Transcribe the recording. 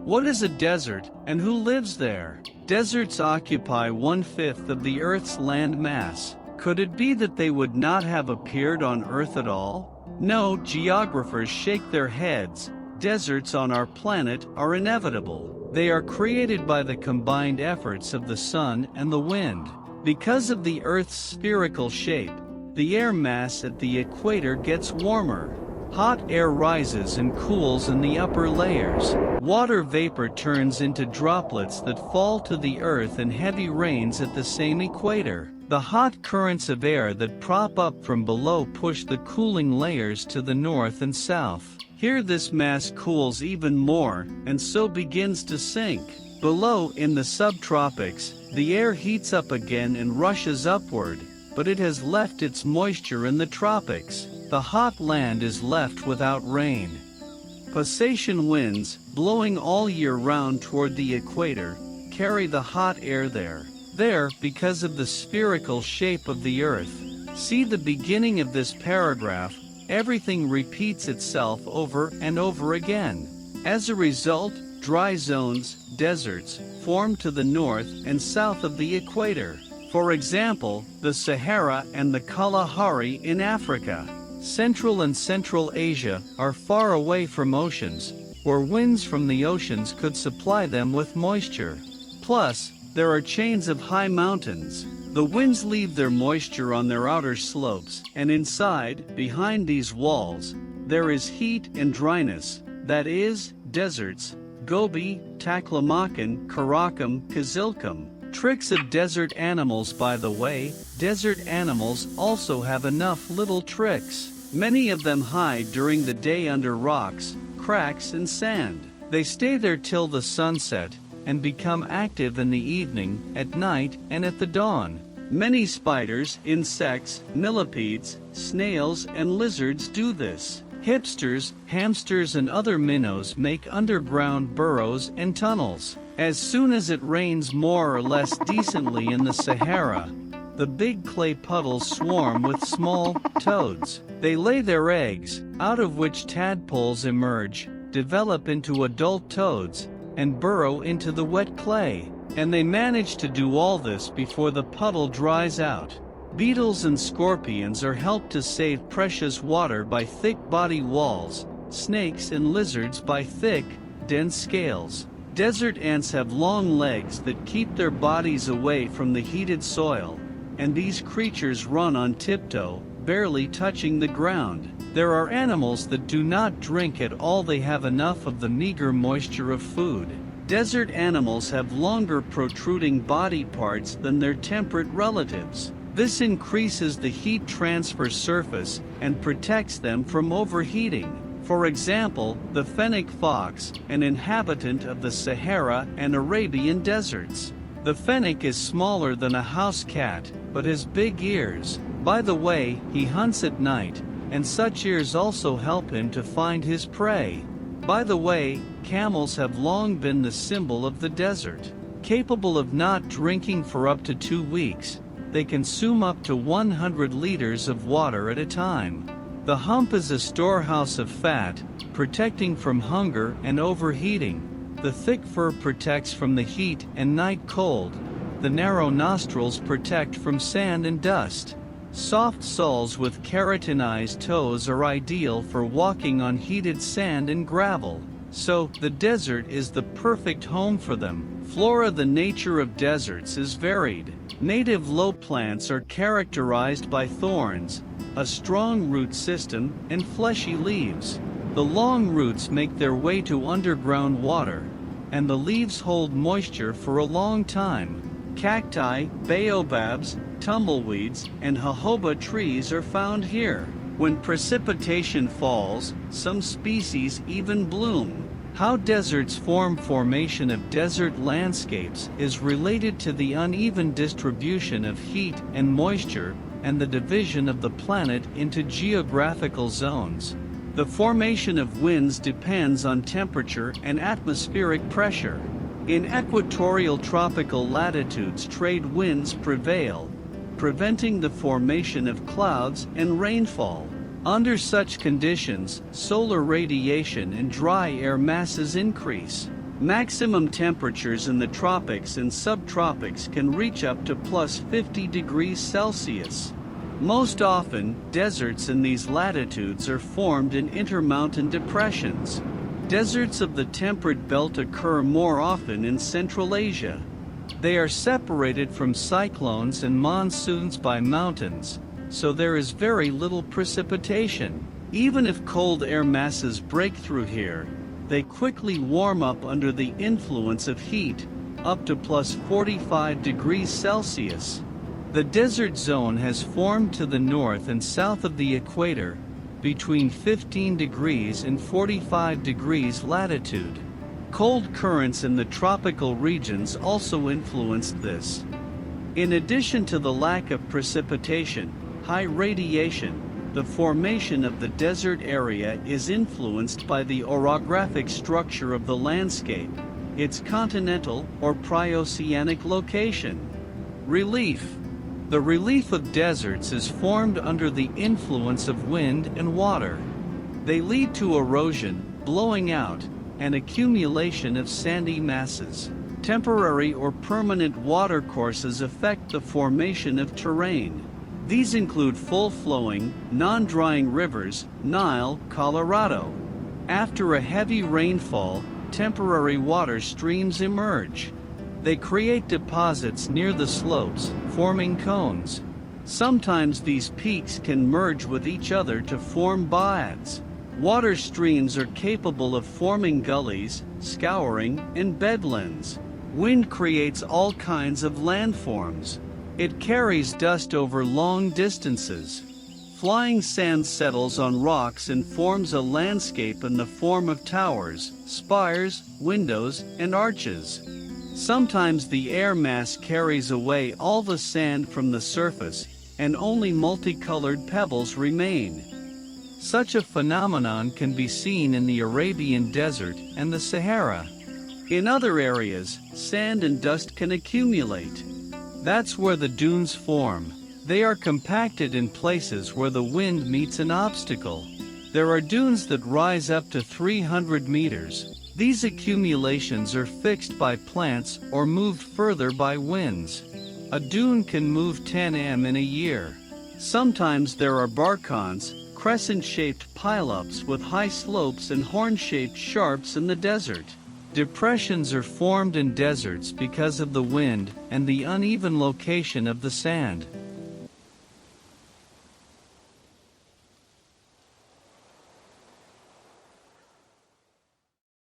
What is a desert, and who lives there? Deserts occupy 1/5 of the Earth's land mass. Could it be that they would not have appeared on Earth at all? No, geographers shake their heads. Deserts on our planet are inevitable. They are created by the combined efforts of the sun and the wind. Because of the Earth's spherical shape, the air mass at the equator gets warmer. Hot air rises and cools in the upper layers. Water vapor turns into droplets that fall to the earth in heavy rains at the same equator. The hot currents of air that prop up from below push the cooling layers to the north and south. Here this mass cools even more, and so begins to sink. Below, in the subtropics, the air heats up again and rushes upward, but it has left its moisture in the tropics. The hot land is left without rain. Passation winds, blowing all year round toward the equator, carry the hot air there. There, because of the spherical shape of the Earth. See the beginning of this paragraph, everything repeats itself over and over again. As a result, dry zones, deserts, form to the north and south of the equator. For example, the Sahara and the Kalahari in Africa. Central and Central Asia are far away from oceans, where winds from the oceans could supply them with moisture. Plus, there are chains of high mountains. The winds leave their moisture on their outer slopes, and inside, behind these walls, there is heat and dryness, that is, deserts. Gobi, Taklamakan, Karakum, Kazilkam. Tricks of desert animals. By the way, desert animals also have enough little tricks. Many of them hide during the day under rocks, cracks and sand. They stay there till the sunset, and become active in the evening, at night, and at the dawn. Many spiders, insects, millipedes, snails and lizards do this. Hipsters, hamsters and other minnows make underground burrows and tunnels. As soon as it rains more or less decently in the Sahara, the big clay puddles swarm with small toads. They lay their eggs, out of which tadpoles emerge, develop into adult toads, and burrow into the wet clay. And they manage to do all this before the puddle dries out. Beetles and scorpions are helped to save precious water by thick body walls, snakes and lizards by thick, dense scales. Desert ants have long legs that keep their bodies away from the heated soil, and these creatures run on tiptoe, barely touching the ground. There are animals that do not drink at all. They have enough of the meager moisture of food. Desert animals have longer protruding body parts than their temperate relatives. This increases the heat transfer surface and protects them from overheating. For example, the fennec fox, an inhabitant of the Sahara and Arabian deserts. The fennec is smaller than a house cat, but has big ears. By the way, he hunts at night, and such ears also help him to find his prey. By the way, camels have long been the symbol of the desert. Capable of not drinking for up to 2 weeks, they consume up to 100 liters of water at a time. The hump is a storehouse of fat, protecting from hunger and overheating. The thick fur protects from the heat and night cold. The narrow nostrils protect from sand and dust. Soft soles with keratinized toes are ideal for walking on heated sand and gravel. So, the desert is the perfect home for them. Flora. The nature of deserts is varied. Native low plants are characterized by thorns, a strong root system, and fleshy leaves. The long roots make their way to underground water, and the leaves hold moisture for a long time. Cacti, baobabs, tumbleweeds, and jojoba trees are found here. When precipitation falls, some species even bloom. How deserts form. Formation of desert landscapes is related to the uneven distribution of heat and moisture and the division of the planet into geographical zones. The formation of winds depends on temperature and atmospheric pressure. In equatorial tropical latitudes, trade winds prevail, preventing the formation of clouds and rainfall. Under such conditions, solar radiation and dry air masses increase. Maximum temperatures in the tropics and subtropics can reach up to plus 50 degrees Celsius. Most often, deserts in these latitudes are formed in intermountain depressions. Deserts of the temperate belt occur more often in Central Asia. They are separated from cyclones and monsoons by mountains, so there is very little precipitation. Even if cold air masses break through here, they quickly warm up under the influence of heat, up to plus 45 degrees Celsius. The desert zone has formed to the north and south of the equator, between 15 degrees and 45 degrees latitude. Cold currents in the tropical regions also influenced this. In addition to the lack of precipitation, high radiation, the formation of the desert area is influenced by the orographic structure of the landscape, its continental or prio-oceanic location. Relief. The relief of deserts is formed under the influence of wind and water. They lead to erosion, blowing out, and accumulation of sandy masses. Temporary or permanent watercourses affect the formation of terrain. These include full-flowing, non-drying rivers, Nile, Colorado. After a heavy rainfall, temporary water streams emerge. They create deposits near the slopes, forming cones. Sometimes these peaks can merge with each other to form baods. Water streams are capable of forming gullies, scouring, and bedlands. Wind creates all kinds of landforms. It carries dust over long distances. Flying sand settles on rocks and forms a landscape in the form of towers, spires, windows, and arches. Sometimes the air mass carries away all the sand from the surface, and only multicolored pebbles remain. Such a phenomenon can be seen in the Arabian Desert and the Sahara. In other areas, sand and dust can accumulate. That's where the dunes form. They are compacted in places where the wind meets an obstacle. There are dunes that rise up to 300 meters. These accumulations are fixed by plants or moved further by winds. A dune can move 10 m in a year. Sometimes there are barcons, crescent-shaped pileups with high slopes and horn-shaped sharps in the desert. Depressions are formed in deserts because of the wind and the uneven location of the sand.